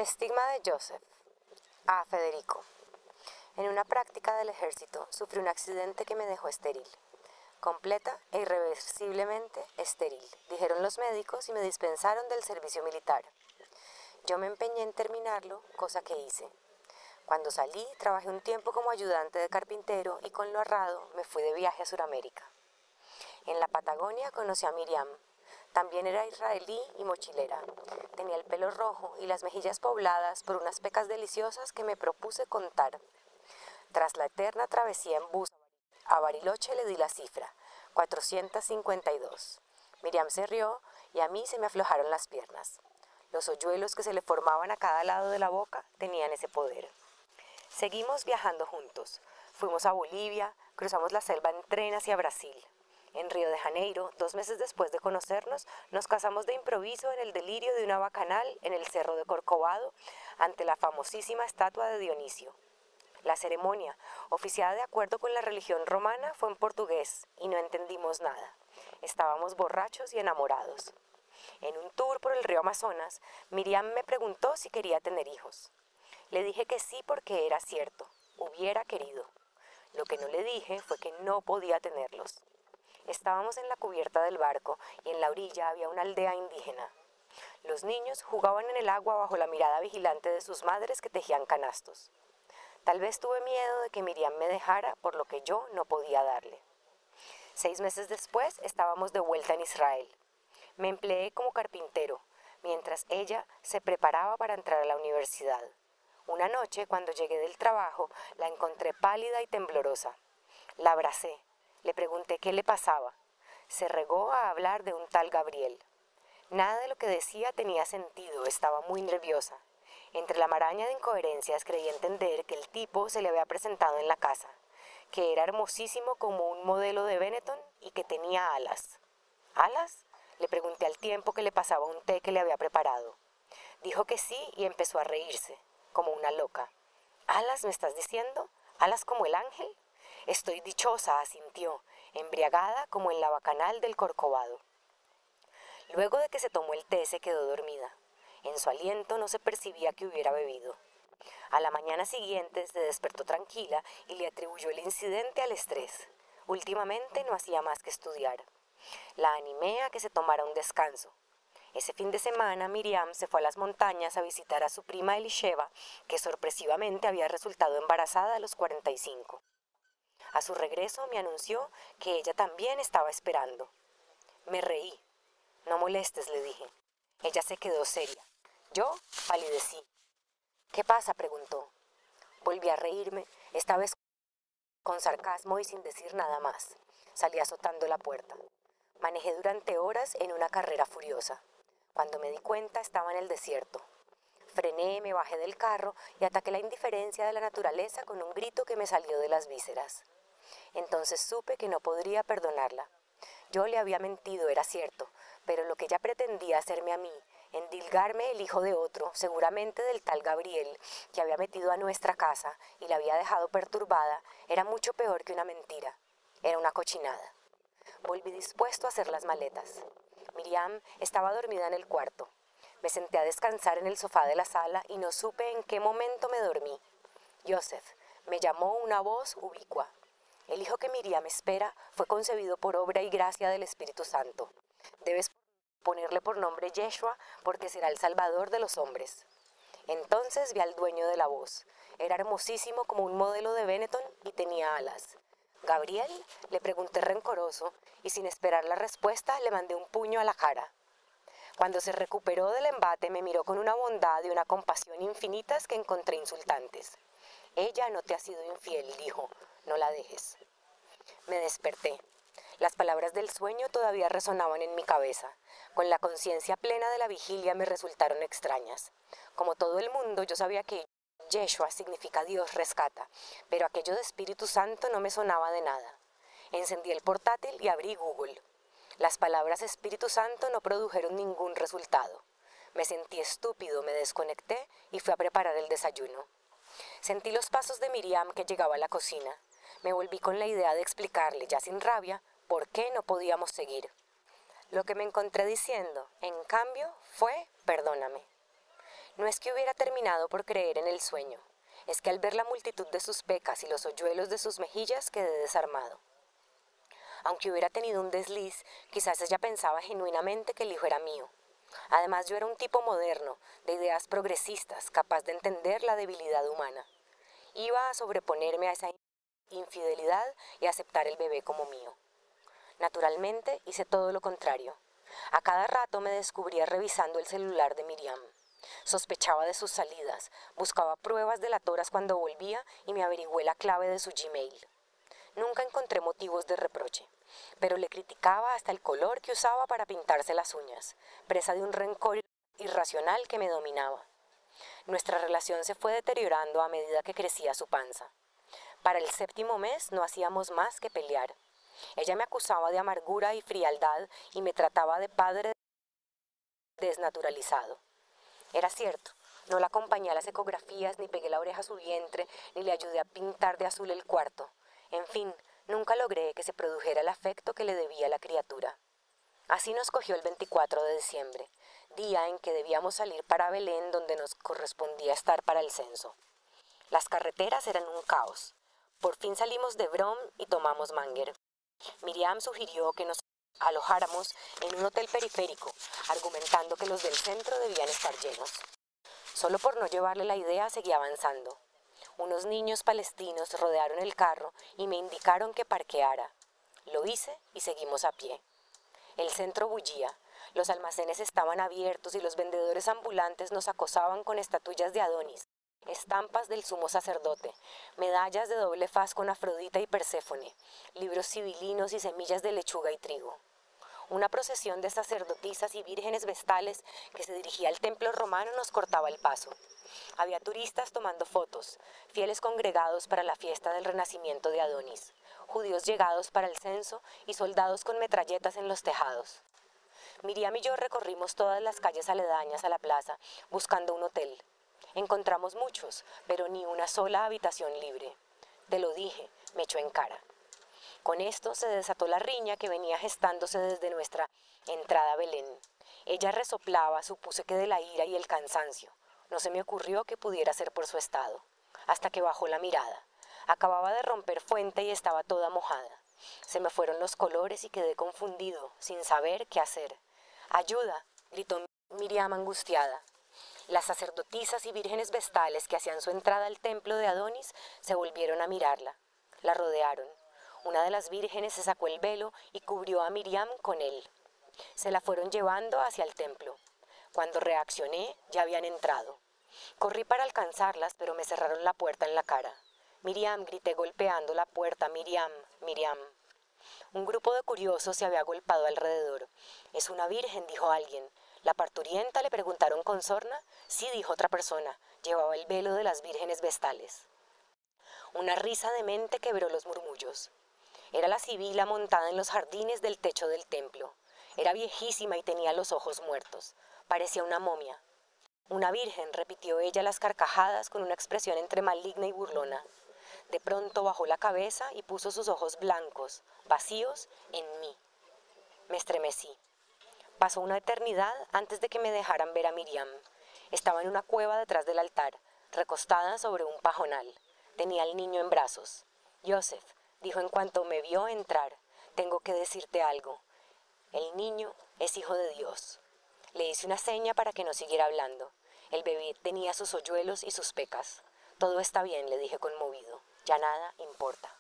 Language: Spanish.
estigma de Joseph. A Federico. En una práctica del ejército sufrí un accidente que me dejó estéril. Completa e irreversiblemente estéril, dijeron los médicos y me dispensaron del servicio militar. Yo me empeñé en terminarlo, cosa que hice. Cuando salí, trabajé un tiempo como ayudante de carpintero y con lo ahorrado me fui de viaje a Sudamérica. En la Patagonia conocí a Miriam. También era israelí y mochilera. Tenía el pelo rojo y las mejillas pobladas por unas pecas deliciosas que me propuse contar. Tras la eterna travesía en bus a Bariloche le di la cifra, 452. Miriam se rió y a mí se me aflojaron las piernas. Los hoyuelos que se le formaban a cada lado de la boca tenían ese poder. Seguimos viajando juntos. Fuimos a Bolivia, cruzamos la selva en tren hacia Brasil. En Río de Janeiro, 2 meses después de conocernos, nos casamos de improviso en el delirio de una bacanal en el Cerro de Corcovado, ante la famosísima estatua de Dionisio. La ceremonia, oficiada de acuerdo con la religión romana, fue en portugués y no entendimos nada. Estábamos borrachos y enamorados. En un tour por el río Amazonas, Miriam me preguntó si quería tener hijos. Le dije que sí porque era cierto, hubiera querido. Lo que no le dije fue que no podía tenerlos. Estábamos en la cubierta del barco y en la orilla había una aldea indígena. Los niños jugaban en el agua bajo la mirada vigilante de sus madres que tejían canastos. Tal vez tuve miedo de que Miriam me dejara por lo que yo no podía darle. 6 meses después estábamos de vuelta en Israel. Me empleé como carpintero, mientras ella se preparaba para entrar a la universidad. Una noche, cuando llegué del trabajo, la encontré pálida y temblorosa. La abracé. Le pregunté qué le pasaba. Se regó a hablar de un tal Gabriel. Nada de lo que decía tenía sentido, estaba muy nerviosa. Entre la maraña de incoherencias creí entender que el tipo se le había presentado en la casa, que era hermosísimo como un modelo de Benetton y que tenía alas. ¿Alas? Le pregunté al tiempo que le pasaba un té que le había preparado. Dijo que sí y empezó a reírse, como una loca. ¿Alas me estás diciendo? ¿Alas como el ángel? Estoy dichosa, asintió, embriagada como en la bacanal del Corcovado. Luego de que se tomó el té se quedó dormida. En su aliento no se percibía que hubiera bebido. A la mañana siguiente se despertó tranquila y le atribuyó el incidente al estrés. Últimamente no hacía más que estudiar. La animé a que se tomara un descanso. Ese fin de semana Miriam se fue a las montañas a visitar a su prima Elisheva, que sorpresivamente había resultado embarazada a los 45. A su regreso me anunció que ella también estaba esperando. Me reí. No molestes, le dije. Ella se quedó seria. Yo palidecí. ¿Qué pasa?, preguntó. Volví a reírme, esta vez con sarcasmo y sin decir nada más. Salí azotando la puerta. Manejé durante horas en una carrera furiosa. Cuando me di cuenta estaba en el desierto. Frené, me bajé del carro y ataqué la indiferencia de la naturaleza con un grito que me salió de las vísceras. Entonces supe que no podría perdonarla. Yo le había mentido, era cierto, pero lo que ella pretendía hacerme a mí, endilgarme el hijo de otro, seguramente del tal Gabriel, que había metido a nuestra casa y la había dejado perturbada, era mucho peor que una mentira. Era una cochinada. Volví dispuesto a hacer las maletas. Miriam estaba dormida en el cuarto. Me senté a descansar en el sofá de la sala y no supe en qué momento me dormí. Joseph, me llamó una voz ubicua. El hijo que Miriam espera fue concebido por obra y gracia del Espíritu Santo. Debes ponerle por nombre Yeshua, porque será el Salvador de los hombres. Entonces vi al dueño de la voz. Era hermosísimo como un modelo de Benetton y tenía alas. ¿Gabriel?, le pregunté rencoroso, y sin esperar la respuesta le mandé un puño a la cara. Cuando se recuperó del embate me miró con una bondad y una compasión infinitas que encontré insultantes. Ella no te ha sido infiel, dijo, no la dejes. Me desperté. Las palabras del sueño todavía resonaban en mi cabeza. Con la conciencia plena de la vigilia me resultaron extrañas. Como todo el mundo, yo sabía que Yeshua significa Dios rescata, pero aquello de Espíritu Santo no me sonaba de nada. Encendí el portátil y abrí Google. Las palabras Espíritu Santo no produjeron ningún resultado. Me sentí estúpido, me desconecté y fui a preparar el desayuno. Sentí los pasos de Miriam que llegaba a la cocina. Me volví con la idea de explicarle, ya sin rabia, por qué no podíamos seguir. Lo que me encontré diciendo, en cambio, fue perdóname. No es que hubiera terminado por creer en el sueño, es que al ver la multitud de sus pecas y los hoyuelos de sus mejillas quedé desarmado. Aunque hubiera tenido un desliz, quizás ella pensaba genuinamente que el hijo era mío. Además, yo era un tipo moderno, de ideas progresistas, capaz de entender la debilidad humana. Iba a sobreponerme a esa infidelidad y aceptar el bebé como mío. Naturalmente, hice todo lo contrario. A cada rato me descubría revisando el celular de Miriam. Sospechaba de sus salidas, buscaba pruebas delatoras cuando volvía y me averigüé la clave de su Gmail. Nunca encontré motivos de reproche, pero le criticaba hasta el color que usaba para pintarse las uñas, presa de un rencor irracional que me dominaba. Nuestra relación se fue deteriorando a medida que crecía su panza. Para el 7.º mes no hacíamos más que pelear. Ella me acusaba de amargura y frialdad y me trataba de padre desnaturalizado. Era cierto, no la acompañé a las ecografías, ni pegué la oreja a su vientre, ni le ayudé a pintar de azul el cuarto. En fin, nunca logré que se produjera el afecto que le debía a la criatura. Así nos cogió el 24 de diciembre, día en que debíamos salir para Belén, donde nos correspondía estar para el censo. Las carreteras eran un caos. Por fin salimos de Brom y tomamos Manger. Miriam sugirió que nos alojáramos en un hotel periférico, argumentando que los del centro debían estar llenos. Solo por no llevarle la idea seguí avanzando. Unos niños palestinos rodearon el carro y me indicaron que parqueara. Lo hice y seguimos a pie. El centro bullía, los almacenes estaban abiertos y los vendedores ambulantes nos acosaban con estatuillas de Adonis, estampas del sumo sacerdote, medallas de doble faz con Afrodita y Perséfone, libros sibilinos y semillas de lechuga y trigo. Una procesión de sacerdotisas y vírgenes vestales que se dirigía al templo romano nos cortaba el paso. Había turistas tomando fotos, fieles congregados para la fiesta del renacimiento de Adonis, judíos llegados para el censo y soldados con metralletas en los tejados. Miriam y yo recorrimos todas las calles aledañas a la plaza buscando un hotel. Encontramos muchos, pero ni una sola habitación libre. Te lo dije, me echó en cara. Con esto se desató la riña que venía gestándose desde nuestra entrada a Belén. Ella resoplaba, supuse que de la ira y el cansancio. No se me ocurrió que pudiera ser por su estado, hasta que bajó la mirada. Acababa de romper fuente y estaba toda mojada. Se me fueron los colores y quedé confundido, sin saber qué hacer. ¡Ayuda!, gritó Miriam angustiada. Las sacerdotisas y vírgenes vestales que hacían su entrada al templo de Adonis se volvieron a mirarla. La rodearon. Una de las vírgenes se sacó el velo y cubrió a Miriam con él. Se la fueron llevando hacia el templo. Cuando reaccioné, ya habían entrado. Corrí para alcanzarlas, pero me cerraron la puerta en la cara. Miriam, grité golpeando la puerta, Miriam, Miriam. Un grupo de curiosos se había agolpado alrededor. «Es una virgen», dijo alguien. «¿La parturienta?», le preguntaron con sorna. «Sí», dijo otra persona. Llevaba el velo de las vírgenes vestales. Una risa demente quebró los murmullos. Era la sibila montada en los jardines del techo del templo. Era viejísima y tenía los ojos muertos. Parecía una momia. «Una virgen», repitió ella las carcajadas con una expresión entre maligna y burlona. De pronto bajó la cabeza y puso sus ojos blancos, vacíos, en mí. Me estremecí. Pasó una eternidad antes de que me dejaran ver a Miriam. Estaba en una cueva detrás del altar, recostada sobre un pajonal. Tenía al niño en brazos. «Joseph», dijo en cuanto me vio entrar, «tengo que decirte algo. El niño es hijo de Dios». Le hice una seña para que no siguiera hablando. El bebé tenía sus hoyuelos y sus pecas. «Todo está bien», le dije conmovido. «Ya nada importa».